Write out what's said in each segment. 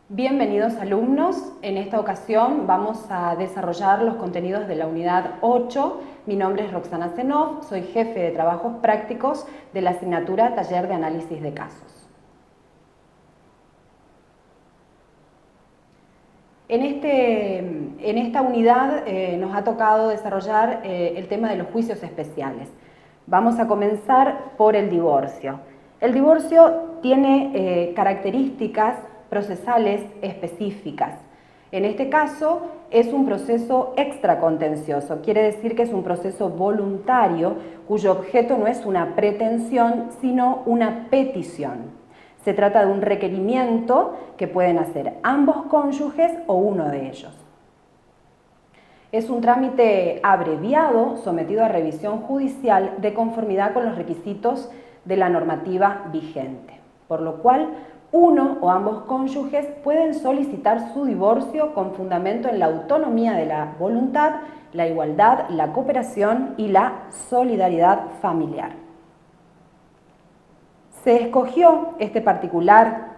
Bienvenidos alumnos, en esta ocasión vamos a desarrollar los contenidos de la unidad 8. Mi nombre es Roxana Zenov, soy jefe de trabajos prácticos de la asignatura Taller de Análisis de Casos. En esta unidad nos ha tocado desarrollar el tema de los juicios especiales. Vamos a comenzar por el divorcio. El divorcio tiene características procesales específicas. En este caso es un proceso extracontencioso, quiere decir que es un proceso voluntario cuyo objeto no es una pretensión sino una petición. Se trata de un requerimiento que pueden hacer ambos cónyuges o uno de ellos. Es un trámite abreviado sometido a revisión judicial de conformidad con los requisitos de la normativa vigente, por lo cual uno o ambos cónyuges pueden solicitar su divorcio con fundamento en la autonomía de la voluntad, la igualdad, la cooperación y la solidaridad familiar. Se escogió este particular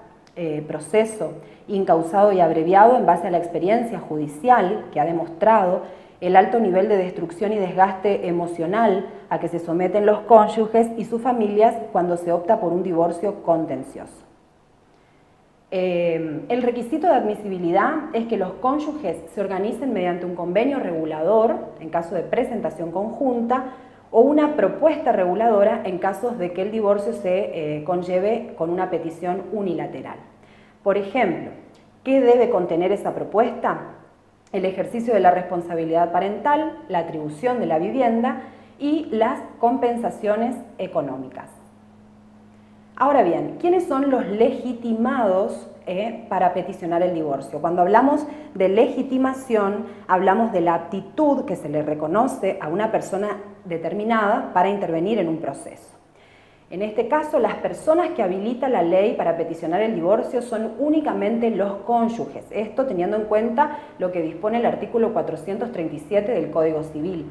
proceso incausado y abreviado en base a la experiencia judicial que ha demostrado el alto nivel de destrucción y desgaste emocional a que se someten los cónyuges y sus familias cuando se opta por un divorcio contencioso. El requisito de admisibilidad es que los cónyuges se organicen mediante un convenio regulador en caso de presentación conjunta o una propuesta reguladora en casos de que el divorcio se conlleve con una petición unilateral. Por ejemplo, ¿qué debe contener esa propuesta? El ejercicio de la responsabilidad parental, la atribución de la vivienda y las compensaciones económicas. Ahora bien, ¿quiénes son los legitimados para peticionar el divorcio? Cuando hablamos de legitimación, hablamos de la aptitud que se le reconoce a una persona determinada para intervenir en un proceso. En este caso, las personas que habilita la ley para peticionar el divorcio son únicamente los cónyuges. Esto teniendo en cuenta lo que dispone el artículo 437 del Código Civil,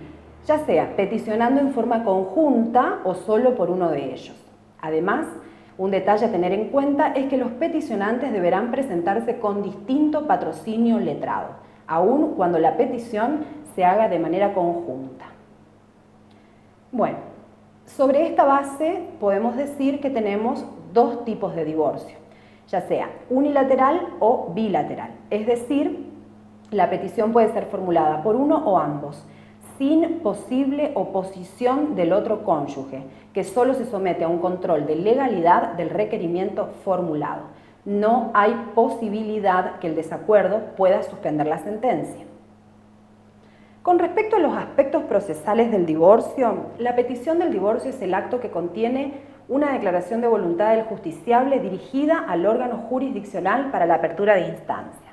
ya sea peticionando en forma conjunta o solo por uno de ellos. Además, un detalle a tener en cuenta es que los peticionantes deberán presentarse con distinto patrocinio letrado, aun cuando la petición se haga de manera conjunta. Bueno, sobre esta base podemos decir que tenemos dos tipos de divorcio, ya sea unilateral o bilateral, es decir, la petición puede ser formulada por uno o ambos, sin posible oposición del otro cónyuge, que solo se somete a un control de legalidad del requerimiento formulado. No hay posibilidad que el desacuerdo pueda suspender la sentencia. Con respecto a los aspectos procesales del divorcio, la petición del divorcio es el acto que contiene una declaración de voluntad del justiciable dirigida al órgano jurisdiccional para la apertura de instancia.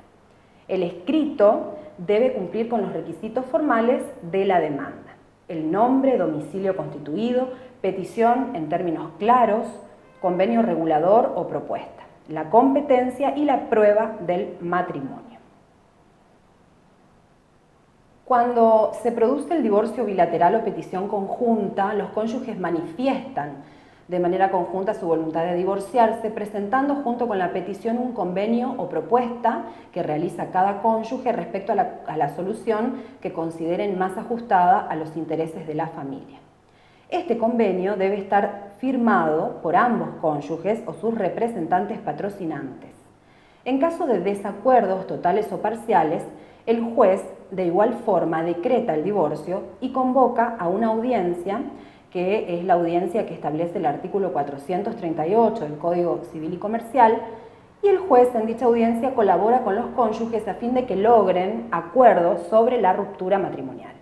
El escrito debe cumplir con los requisitos formales de la demanda: el nombre, domicilio constituido, petición en términos claros, convenio regulador o propuesta, la competencia y la prueba del matrimonio. Cuando se produce el divorcio bilateral o petición conjunta, los cónyuges manifiestan de manera conjunta su voluntad de divorciarse, presentando junto con la petición un convenio o propuesta que realiza cada cónyuge respecto a la solución que consideren más ajustada a los intereses de la familia. Este convenio debe estar firmado por ambos cónyuges o sus representantes patrocinantes. En caso de desacuerdos totales o parciales, el juez de igual forma decreta el divorcio y convoca a una audiencia, que es la audiencia que establece el artículo 438 del Código Civil y Comercial, y el juez en dicha audiencia colabora con los cónyuges a fin de que logren acuerdos sobre la ruptura matrimonial.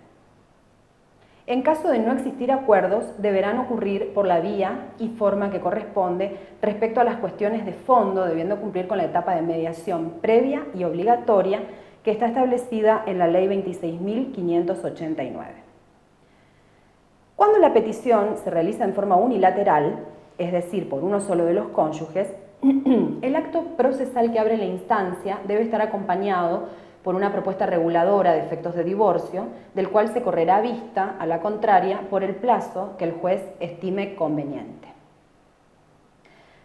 En caso de no existir acuerdos, deberán ocurrir por la vía y forma que corresponde respecto a las cuestiones de fondo, debiendo cumplir con la etapa de mediación previa y obligatoria que está establecida en la Ley 26.589. Cuando la petición se realiza en forma unilateral, es decir, por uno solo de los cónyuges, el acto procesal que abre la instancia debe estar acompañado por una propuesta reguladora de efectos de divorcio, del cual se correrá vista a la contraria por el plazo que el juez estime conveniente.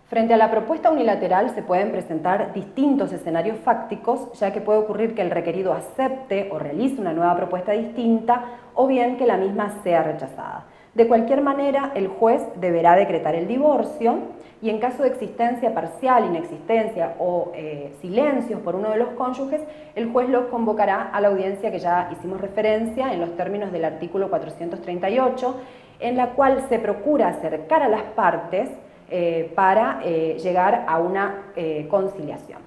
Frente a la propuesta unilateral se pueden presentar distintos escenarios fácticos, ya que puede ocurrir que el requerido acepte o realice una nueva propuesta distinta o bien que la misma sea rechazada. De cualquier manera, el juez deberá decretar el divorcio y en caso de existencia parcial, inexistencia o silencios por uno de los cónyuges, el juez los convocará a la audiencia que ya hicimos referencia en los términos del artículo 438, en la cual se procura acercar a las partes para llegar a una conciliación.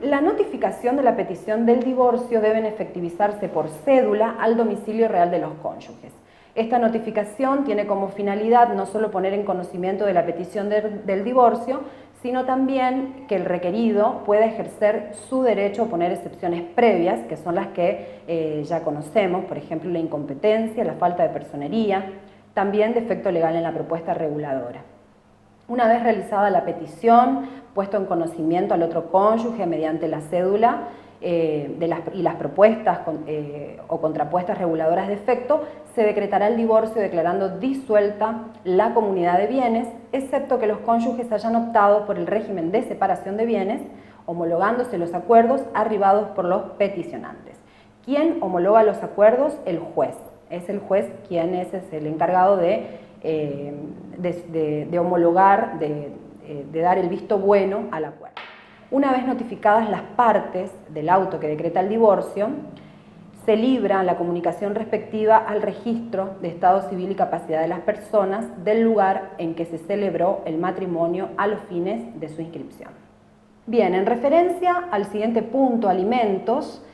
La notificación de la petición del divorcio debe efectivizarse por cédula al domicilio real de los cónyuges. Esta notificación tiene como finalidad no solo poner en conocimiento de la petición del divorcio, sino también que el requerido pueda ejercer su derecho a poner excepciones previas, que son las que ya conocemos, por ejemplo, la incompetencia, la falta de personería, también defecto legal en la propuesta reguladora. Una vez realizada la petición, puesto en conocimiento al otro cónyuge mediante la cédula y las propuestas o contrapuestas reguladoras de efecto, se decretará el divorcio declarando disuelta la comunidad de bienes, excepto que los cónyuges hayan optado por el régimen de separación de bienes, homologándose los acuerdos arribados por los peticionantes. ¿Quién homologa los acuerdos? El juez. Es el juez quien es el encargado de homologar, de dar el visto bueno al acuerdo. Una vez notificadas las partes del auto que decreta el divorcio, se libra la comunicación respectiva al registro de estado civil y capacidad de las personas del lugar en que se celebró el matrimonio a los fines de su inscripción. Bien, en referencia al siguiente punto, alimentos,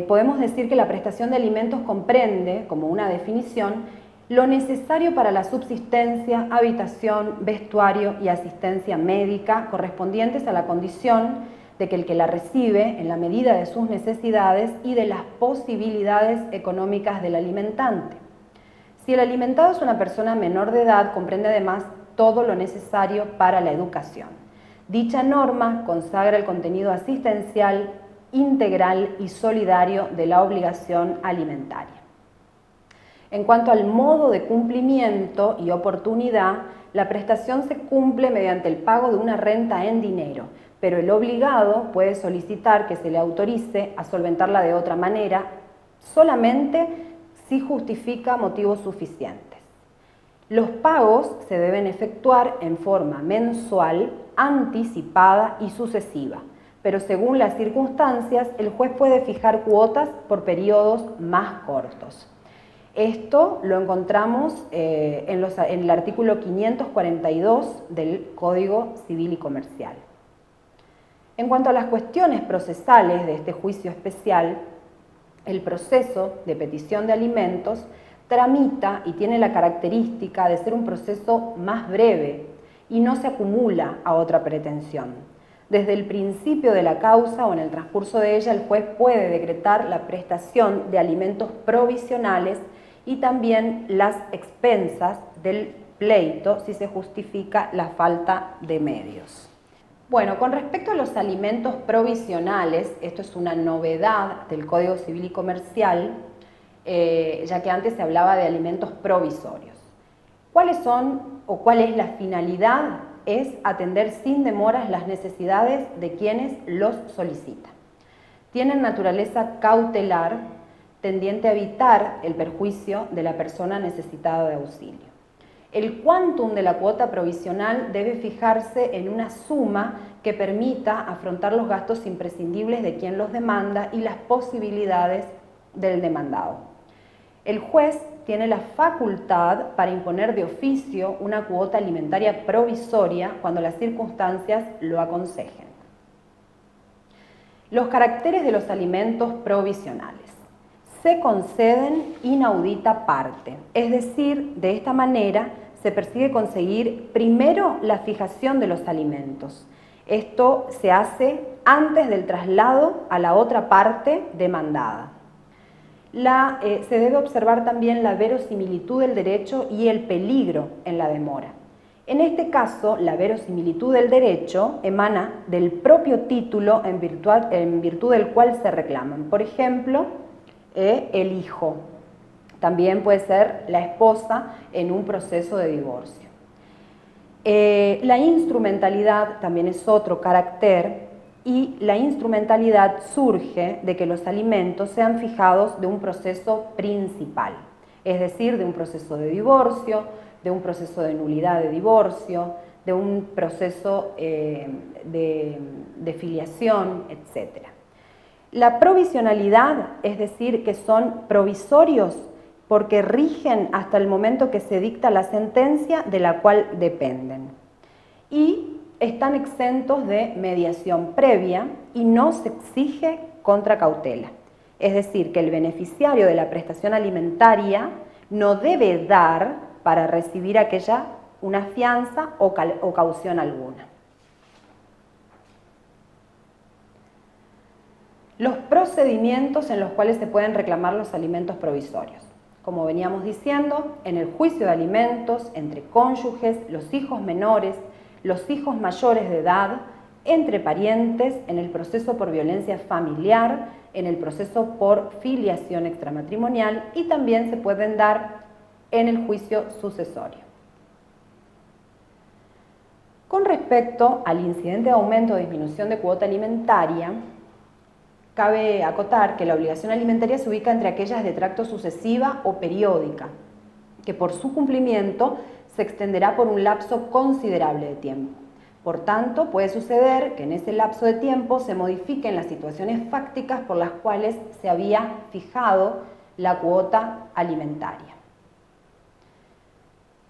podemos decir que la prestación de alimentos comprende, como una definición, lo necesario para la subsistencia, habitación, vestuario y asistencia médica correspondientes a la condición de que el que la recibe, en la medida de sus necesidades y de las posibilidades económicas del alimentante. Si el alimentado es una persona menor de edad, comprende además todo lo necesario para la educación. Dicha norma consagra el contenido asistencial, integral y solidario de la obligación alimentaria. En cuanto al modo de cumplimiento y oportunidad, la prestación se cumple mediante el pago de una renta en dinero, pero el obligado puede solicitar que se le autorice a solventarla de otra manera, solamente si justifica motivos suficientes. Los pagos se deben efectuar en forma mensual, anticipada y sucesiva, pero según las circunstancias, el juez puede fijar cuotas por periodos más cortos. Esto lo encontramos en el artículo 542 del Código Civil y Comercial. En cuanto a las cuestiones procesales de este juicio especial, el proceso de petición de alimentos tramita y tiene la característica de ser un proceso más breve y no se acumula a otra pretensión. Desde el principio de la causa o en el transcurso de ella, el juez puede decretar la prestación de alimentos provisionales y también las expensas del pleito si se justifica la falta de medios. Bueno, con respecto a los alimentos provisionales, esto es una novedad del Código Civil y Comercial, ya que antes se hablaba de alimentos provisorios. ¿Cuáles son o cuál es la finalidad? Es atender sin demoras las necesidades de quienes los solicitan. Tienen naturaleza cautelar, tendiente a evitar el perjuicio de la persona necesitada de auxilio. El quantum de la cuota provisional debe fijarse en una suma que permita afrontar los gastos imprescindibles de quien los demanda y las posibilidades del demandado. El juez tiene la facultad para imponer de oficio una cuota alimentaria provisoria cuando las circunstancias lo aconsejen. Los caracteres de los alimentos provisionales. Se conceden inaudita parte, es decir, de esta manera se persigue conseguir primero la fijación de los alimentos. Esto se hace antes del traslado a la otra parte demandada. Se debe observar también la verosimilitud del derecho y el peligro en la demora. En este caso, la verosimilitud del derecho emana del propio título en virtud del cual se reclaman. Por ejemplo, el hijo. También puede ser la esposa en un proceso de divorcio. La instrumentalidad también es otro carácter, y la instrumentalidad surge de que los alimentos sean fijados de un proceso principal, es decir, de un proceso de divorcio, de un proceso de nulidad de divorcio, de un proceso de filiación, etc. La provisionalidad, es decir, que son provisorios porque rigen hasta el momento que se dicta la sentencia de la cual dependen. Y están exentos de mediación previa y no se exige contracautela. Es decir, que el beneficiario de la prestación alimentaria no debe dar para recibir aquella una fianza o caución alguna. Los procedimientos en los cuales se pueden reclamar los alimentos provisorios. Como veníamos diciendo, en el juicio de alimentos, entre cónyuges, los hijos menores, los hijos mayores de edad, entre parientes, en el proceso por violencia familiar, en el proceso por filiación extramatrimonial y también se pueden dar en el juicio sucesorio. Con respecto al incidente de aumento o disminución de cuota alimentaria, cabe acotar que la obligación alimentaria se ubica entre aquellas de tracto sucesiva o periódica, que por su cumplimiento se extenderá por un lapso considerable de tiempo. Por tanto, puede suceder que en ese lapso de tiempo se modifiquen las situaciones fácticas por las cuales se había fijado la cuota alimentaria.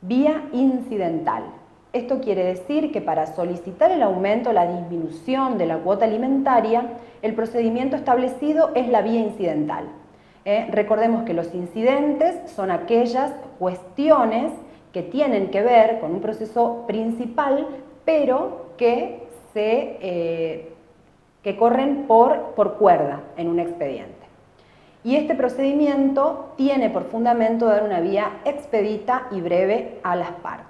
Vía incidental. Esto quiere decir que para solicitar el aumento o la disminución de la cuota alimentaria, el procedimiento establecido es la vía incidental. Recordemos que los incidentes son aquellas cuestiones que tienen que ver con un proceso principal, pero que corren por cuerda en un expediente. Y este procedimiento tiene por fundamento dar una vía expedita y breve a las partes.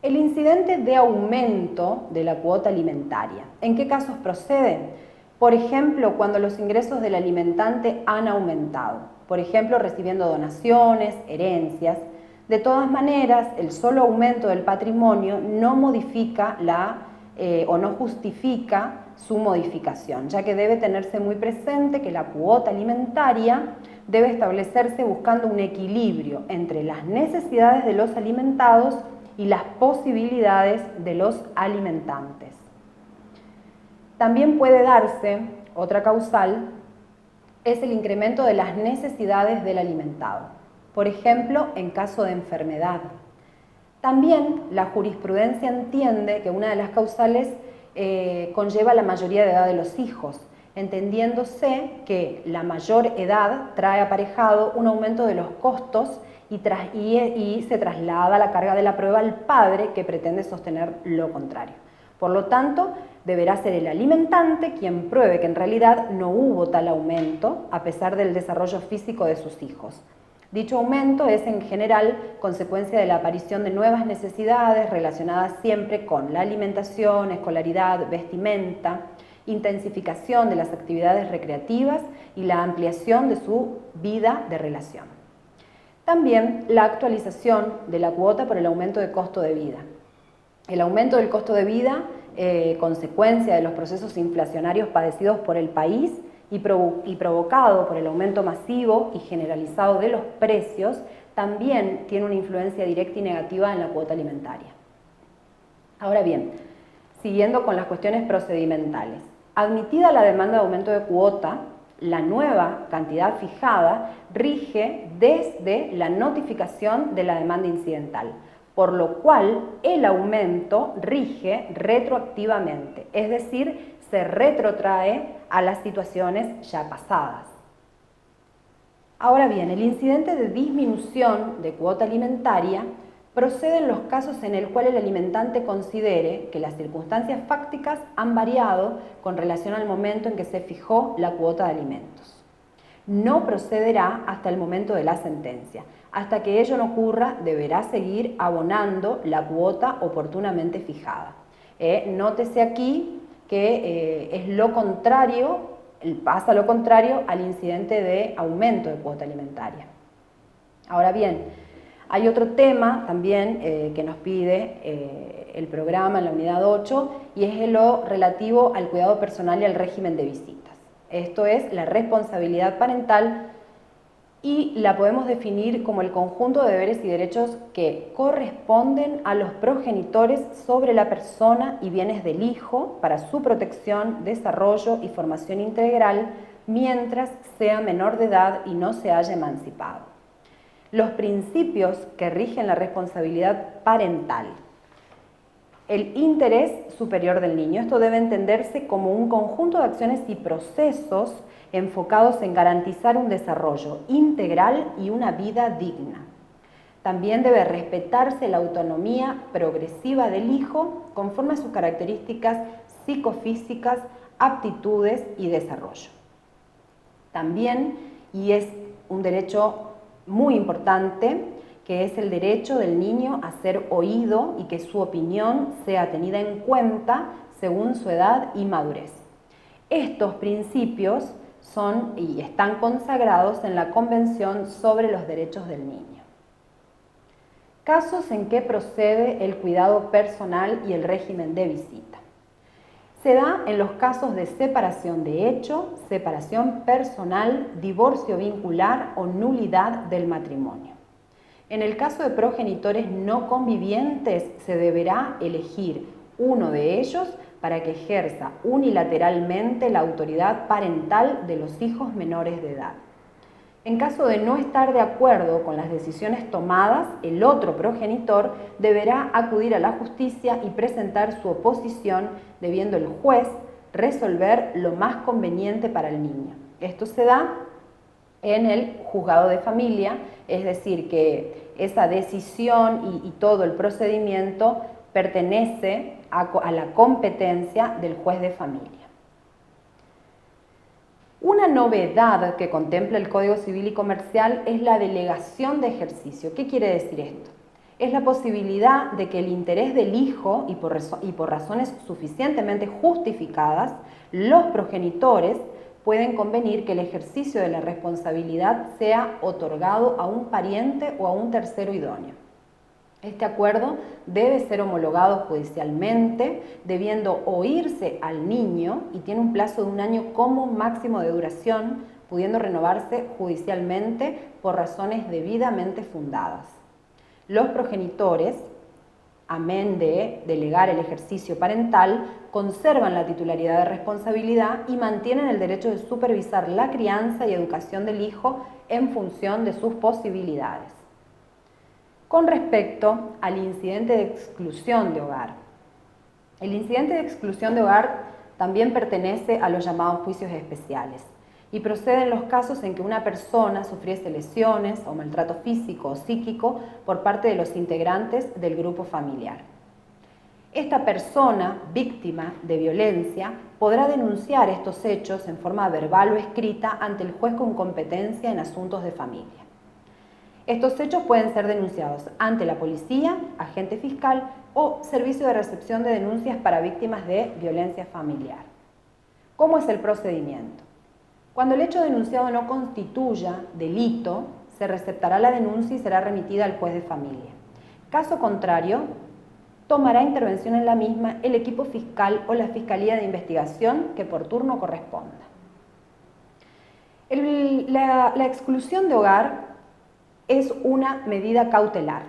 El incidente de aumento de la cuota alimentaria. ¿En qué casos procede? Por ejemplo, cuando los ingresos del alimentante han aumentado. Por ejemplo, recibiendo donaciones, herencias. De todas maneras, el solo aumento del patrimonio no modifica o no justifica su modificación, ya que debe tenerse muy presente que la cuota alimentaria debe establecerse buscando un equilibrio entre las necesidades de los alimentados y las posibilidades de los alimentantes. También puede darse, otra causal, es el incremento de las necesidades del alimentado, por ejemplo, en caso de enfermedad. También la jurisprudencia entiende que una de las causales conlleva la mayoría de edad de los hijos, entendiéndose que la mayor edad trae aparejado un aumento de los costos y se traslada la carga de la prueba al padre que pretende sostener lo contrario. Por lo tanto, deberá ser el alimentante quien pruebe que en realidad no hubo tal aumento a pesar del desarrollo físico de sus hijos. Dicho aumento es en general consecuencia de la aparición de nuevas necesidades relacionadas siempre con la alimentación, escolaridad, vestimenta, intensificación de las actividades recreativas y la ampliación de su vida de relación. También la actualización de la cuota por el aumento de costo de vida. El aumento del costo de vida, consecuencia de los procesos inflacionarios padecidos por el país y provocado por el aumento masivo y generalizado de los precios, también tiene una influencia directa y negativa en la cuota alimentaria. Ahora bien, siguiendo con las cuestiones procedimentales, admitida la demanda de aumento de cuota, la nueva cantidad fijada rige desde la notificación de la demanda incidental, por lo cual el aumento rige retroactivamente, es decir, se retrotrae a las situaciones ya pasadas. Ahora bien, el incidente de disminución de cuota alimentaria procede en los casos en el cual el alimentante considere que las circunstancias fácticas han variado con relación al momento en que se fijó la cuota de alimentos. No procederá hasta el momento de la sentencia. Hasta que ello no ocurra, deberá seguir abonando la cuota oportunamente fijada. Nótese aquí que es lo contrario, pasa lo contrario al incidente de aumento de cuota alimentaria. Ahora bien, Hay otro tema también que nos pide el programa en la unidad 8 y es lo relativo al cuidado personal y al régimen de visitas. Esto es la responsabilidad parental y la podemos definir como el conjunto de deberes y derechos que corresponden a los progenitores sobre la persona y bienes del hijo para su protección, desarrollo y formación integral mientras sea menor de edad y no se haya emancipado. Los principios que rigen la responsabilidad parental. El interés superior del niño. Esto debe entenderse como un conjunto de acciones y procesos enfocados en garantizar un desarrollo integral y una vida digna. También debe respetarse la autonomía progresiva del hijo conforme a sus características psicofísicas, aptitudes y desarrollo. También, y es un derecho muy importante, que es el derecho del niño a ser oído y que su opinión sea tenida en cuenta según su edad y madurez. Estos principios son y están consagrados en la Convención sobre los Derechos del Niño. Casos en que procede el cuidado personal y el régimen de visita. Se da en los casos de separación de hecho, separación personal, divorcio vincular o nulidad del matrimonio. En el caso de progenitores no convivientes, se deberá elegir uno de ellos para que ejerza unilateralmente la autoridad parental de los hijos menores de edad. En caso de no estar de acuerdo con las decisiones tomadas, el otro progenitor deberá acudir a la justicia y presentar su oposición, debiendo el juez resolver lo más conveniente para el niño. Esto se da en el juzgado de familia, es decir, que esa decisión y todo el procedimiento pertenece a la competencia del juez de familia. Una novedad que contempla el Código Civil y Comercial es la delegación de ejercicio. ¿Qué quiere decir esto? Es la posibilidad de que el interés del hijo y por razones suficientemente justificadas, los progenitores pueden convenir que el ejercicio de la responsabilidad sea otorgado a un pariente o a un tercero idóneo. Este acuerdo debe ser homologado judicialmente, debiendo oírse al niño y tiene un plazo de 1 año como máximo de duración, pudiendo renovarse judicialmente por razones debidamente fundadas. Los progenitores, amén de delegar el ejercicio parental, conservan la titularidad de responsabilidad y mantienen el derecho de supervisar la crianza y educación del hijo en función de sus posibilidades. Con respecto al incidente de exclusión de hogar. El incidente de exclusión de hogar también pertenece a los llamados juicios especiales y procede en los casos en que una persona sufriese lesiones o maltrato físico o psíquico por parte de los integrantes del grupo familiar. Esta persona, víctima de violencia, podrá denunciar estos hechos en forma verbal o escrita ante el juez con competencia en asuntos de familia. Estos hechos pueden ser denunciados ante la policía, agente fiscal o servicio de recepción de denuncias para víctimas de violencia familiar. ¿Cómo es el procedimiento? Cuando el hecho denunciado no constituya delito, se receptará la denuncia y será remitida al juez de familia. Caso contrario, tomará intervención en la misma el equipo fiscal o la Fiscalía de Investigación que por turno corresponda. La exclusión de hogar es una medida cautelar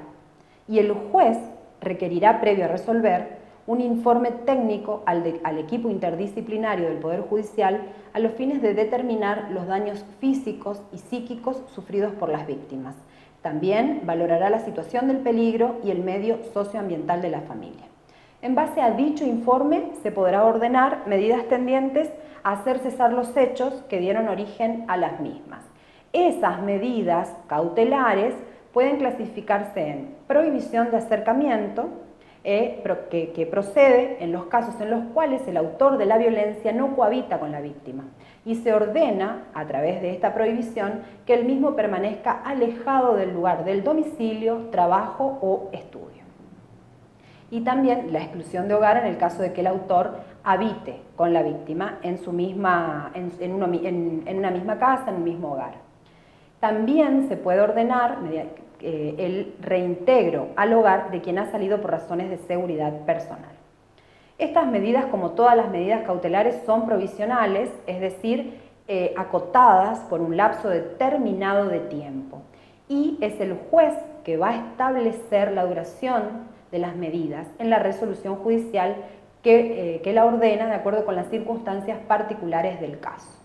y el juez requerirá, previo a resolver, un informe técnico al equipo interdisciplinario del Poder Judicial a los fines de determinar los daños físicos y psíquicos sufridos por las víctimas. También valorará la situación del peligro y el medio socioambiental de la familia. En base a dicho informe se podrá ordenar medidas tendientes a hacer cesar los hechos que dieron origen a las mismas. Esas medidas cautelares pueden clasificarse en prohibición de acercamiento, que procede en los casos en los cuales el autor de la violencia no cohabita con la víctima y se ordena, a través de esta prohibición, que el mismo permanezca alejado del lugar del domicilio, trabajo o estudio. Y también la exclusión de hogar en el caso de que el autor habite con la víctima en una misma casa, en un mismo hogar. También se puede ordenar, el reintegro al hogar de quien ha salido por razones de seguridad personal. Estas medidas, como todas las medidas cautelares, son provisionales, es decir, acotadas por un lapso determinado de tiempo. Y es el juez que va a establecer la duración de las medidas en la resolución judicial que la ordena de acuerdo con las circunstancias particulares del caso.